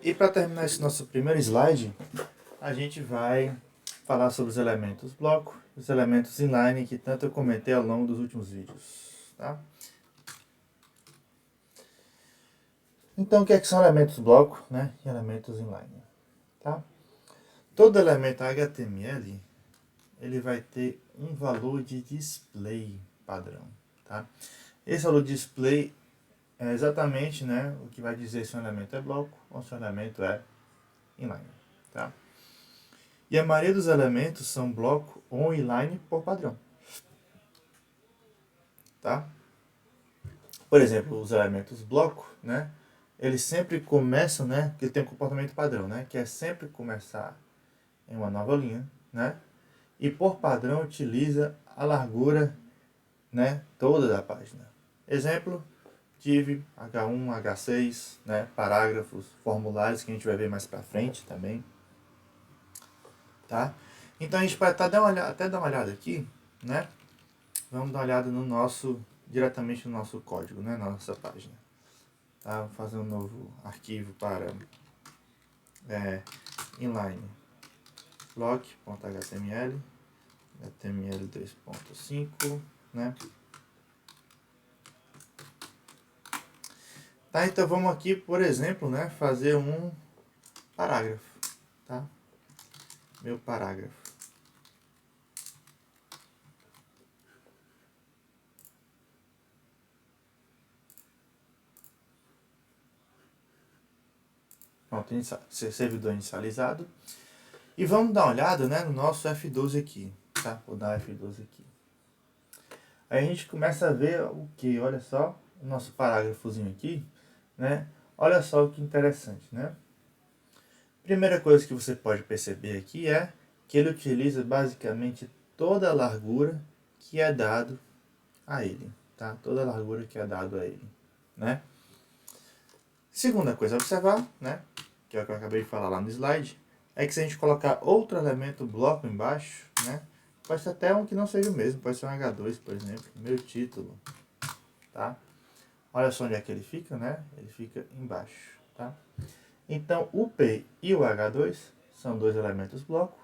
E para terminar esse nosso primeiro slide, a gente vai falar sobre os elementos bloco, os elementos inline que tanto eu comentei ao longo dos últimos vídeos, tá? Então, o que são elementos bloco, né, e elementos inline, tá? Todo elemento HTML, ele vai ter um valor de display padrão, tá? Esse valor de display é exatamente, né, o que vai dizer se um elemento é bloco ou se um elemento é inline, tá? E a maioria dos elementos são bloco ou inline por padrão, tá? Por exemplo, os elementos bloco, né, eles sempre começam, né, que tem um comportamento padrão, né, que é sempre começar em uma nova linha, né, e por padrão utiliza a largura, né, toda da página. Exemplo, div, H1, H6, né, parágrafos, formulários que a gente vai ver mais para frente também, tá? Então a gente pode até dar uma olhada aqui, né? Vamos dar uma olhada no nosso, diretamente no nosso código, né, na nossa página. Tá? Vou fazer um novo arquivo para inline block.html, HTML 3.5, né? Tá, então vamos aqui, por exemplo, né, fazer um parágrafo, tá? Meu parágrafo. Pronto, servidor inicializado. E vamos dar uma olhada, né, no nosso F12 aqui, tá? Vou dar F12 aqui. Aí a gente começa a ver o que? Olha só, o nosso parágrafozinho aqui, né? Olha só o que interessante, né? Primeira coisa que você pode perceber aqui é que ele utiliza basicamente toda a largura que é dado a ele, tá? Toda a largura que é dado a ele, né? Segunda coisa a observar, né? Que é o que eu acabei de falar lá no slide, é que se a gente colocar outro elemento bloco embaixo, né? Pode ser até um que não seja o mesmo, pode ser um H2, por exemplo, meu título, tá? Olha só onde é que ele fica, né? Ele fica embaixo, tá? Então, o P e o H2 são dois elementos bloco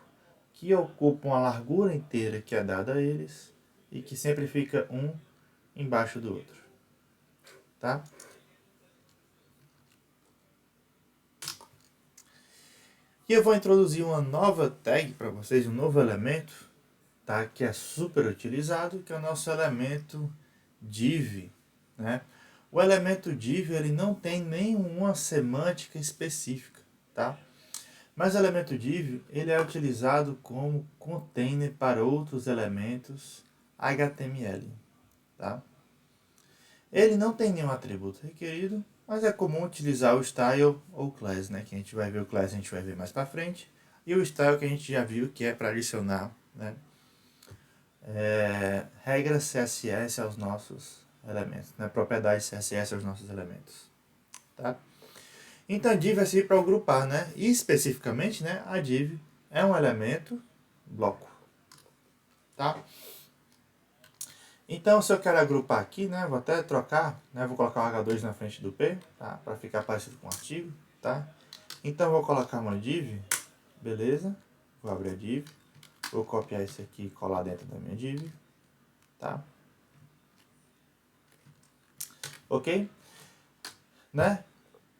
que ocupam a largura inteira que é dada a eles e que sempre fica um embaixo do outro, tá? E eu vou introduzir uma nova tag para vocês, um novo elemento, tá? Que é super utilizado, que é o nosso elemento div, né? O elemento div ele não tem nenhuma semântica específica, tá? Mas o elemento div ele é utilizado como container para outros elementos HTML, tá? Ele não tem nenhum atributo requerido, mas é comum utilizar o style ou class, né? Que a gente vai ver o class, a gente vai ver mais para frente, e o style que a gente já viu que é para adicionar, né? Regras CSS aos nossos elementos, né? Propriedades CSS aos nossos elementos, tá? Então a div é servir para agrupar, né? E especificamente, né, a div é um elemento bloco, tá? Então se eu quero agrupar aqui, né, vou até trocar, né, vou colocar o H2 na frente do P, tá? Para ficar parecido com o artigo, tá? Então vou colocar uma div, beleza? Vou abrir a div, vou copiar isso aqui e colar dentro da minha div, tá? Ok? Né?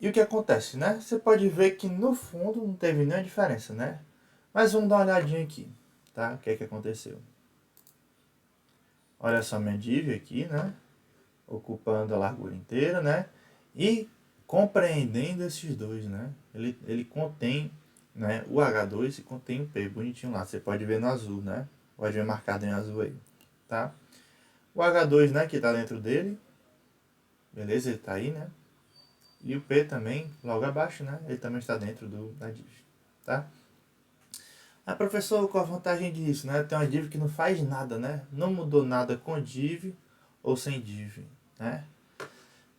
E o que acontece, né? Você pode ver que no fundo não teve nenhuma diferença, né? Mas vamos dar uma olhadinha aqui, tá? O que é que aconteceu? Olha só minha div aqui, né? Ocupando a largura inteira, né? E compreendendo esses dois, né? Ele contém, né, o H2 e contém o P, bonitinho lá. Você pode ver no azul, né? Pode ver marcado em azul aí, tá? O H2, né, que está dentro dele, beleza? Ele está aí, né? E o P também, logo abaixo, né? Ele também está dentro da div, tá? Ah, professor, qual a vantagem disso, né? Tem uma div que não faz nada, né? Não mudou nada com div ou sem div, né?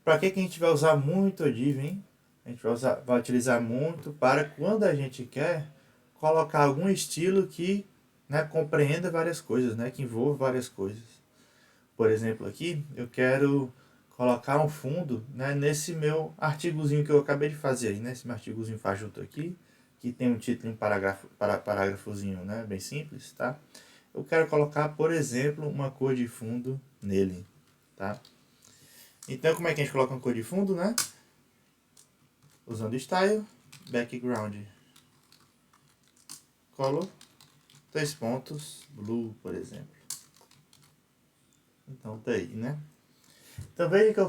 Para que a gente vai usar muito a div, hein? A gente vai utilizar muito para quando a gente quer colocar algum estilo que, né, compreenda várias coisas, né? Que envolva várias coisas. Por exemplo, aqui eu quero colocar um fundo, né, nesse meu artigozinho que eu acabei de fazer aí, né, esse meu artigozinho fajuto aqui, que tem um título em parágrafozinho, né, bem simples, tá? Eu quero colocar, por exemplo, uma cor de fundo nele, tá? Então, como é que a gente coloca uma cor de fundo, né? Usando Style, Background, Color, 3 pontos, Blue, por exemplo. Então, tá aí, né? Então, veja que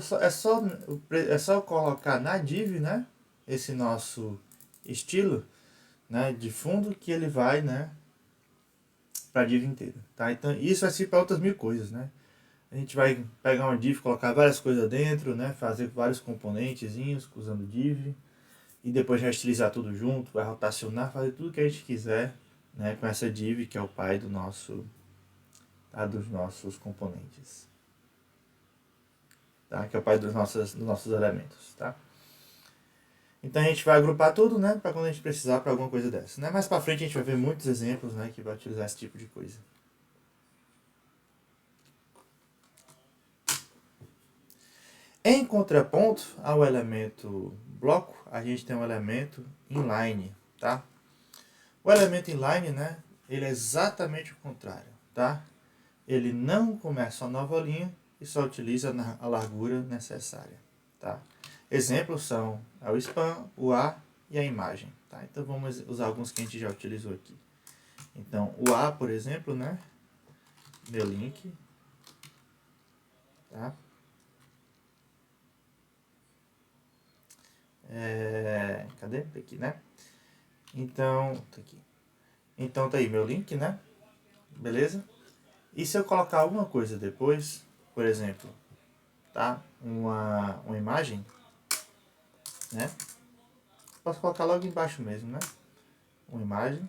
é só colocar na div, né? Esse nosso estilo, né, de fundo, que ele vai, né, para a div inteira, tá? Então, isso vai ser para outras mil coisas, né? A gente vai pegar uma div, colocar várias coisas dentro, né? Fazer vários componentezinhos usando div. E depois vai estilizar tudo junto, vai rotacionar, fazer tudo que a gente quiser, né? Com essa div, que é o pai do nosso, tá? Dos nossos componentes. Tá? Que é o pai dos nossos elementos, tá? Então a gente vai agrupar tudo, né? Para quando a gente precisar para alguma coisa dessa, né? Mais para frente a gente vai ver muitos exemplos, né? Que vai utilizar esse tipo de coisa. Em contraponto ao elemento bloco, a gente tem um elemento inline, tá? O elemento inline, né? Ele é exatamente o contrário, tá? Ele não começa uma nova linha e só utiliza a largura necessária, tá? Exemplos são o span, o A e a imagem, tá? Então vamos usar alguns que a gente já utilizou aqui. Então o A, por exemplo, né? Meu link, tá? Cadê? Tá aqui, né? Então, tá aqui. Então tá aí meu link, né? Beleza? E se eu colocar alguma coisa depois, por exemplo, tá? Uma imagem, né? Posso colocar logo embaixo mesmo, né? Uma imagem,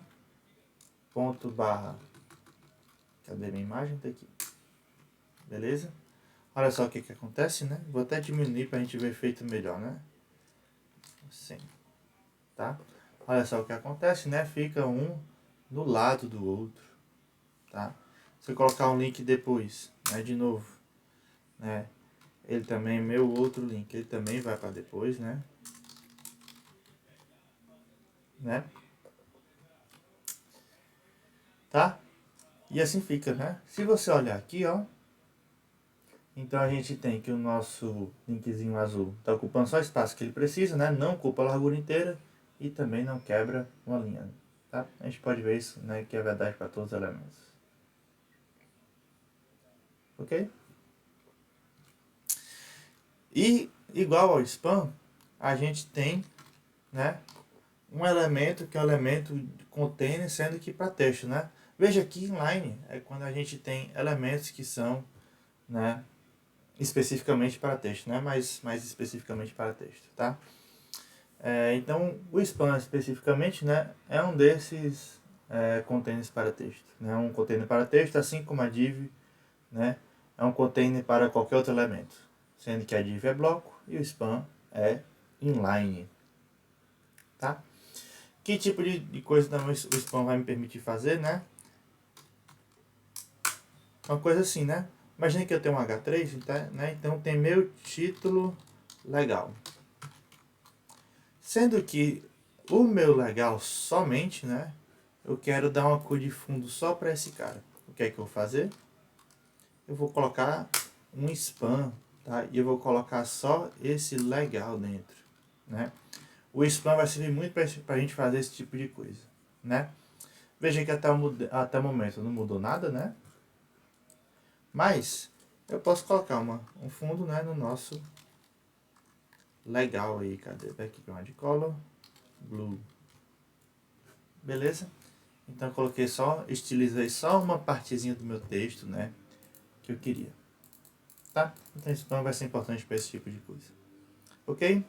ponto barra, cadê minha imagem? Tá aqui. Beleza? Olha só o que acontece, né? Vou até diminuir pra gente ver o efeito melhor, né? Assim, tá? Olha só o que acontece, né? Fica um do lado do outro, tá? Se eu colocar um link depois, né? De novo, né? Ele também, meu outro link, ele também vai para depois, né? Tá? E assim fica, né? Se você olhar aqui, ó, então a gente tem que o nosso linkzinho azul está ocupando só o espaço que ele precisa, né? Não ocupa a largura inteira e também não quebra uma linha, tá? A gente pode ver isso, né? Que é verdade para todos os elementos. Ok? E igual ao span, a gente tem, né? Um elemento que é o elemento container, sendo que para texto, né? Veja aqui inline é quando a gente tem elementos que são, né? Especificamente para texto, né? Mais especificamente para texto, tá? Então, o span especificamente, né, é um desses containers para texto. Né? Um container para texto, assim como a div, né, é um container para qualquer outro elemento. Sendo que a div é bloco e o span é inline. Tá? Que tipo de coisa também o span vai me permitir fazer, né? Uma coisa assim, né? Imagina que eu tenho um H3, tá? Né? Então tem meu título legal. Sendo que o meu legal somente, né? Eu quero dar uma cor de fundo só para esse cara. O que é que eu vou fazer? Eu vou colocar um span, tá? E eu vou colocar só esse legal dentro, né? O span vai servir muito para a gente fazer esse tipo de coisa, né? Veja que até o momento não mudou nada, né? Mas eu posso colocar um fundo, né, no nosso legal aí. Cadê? Background color, blue. Beleza? Então coloquei estilizei só uma partezinha do meu texto, né, que eu queria. Tá? Então isso vai ser importante para esse tipo de coisa. Ok?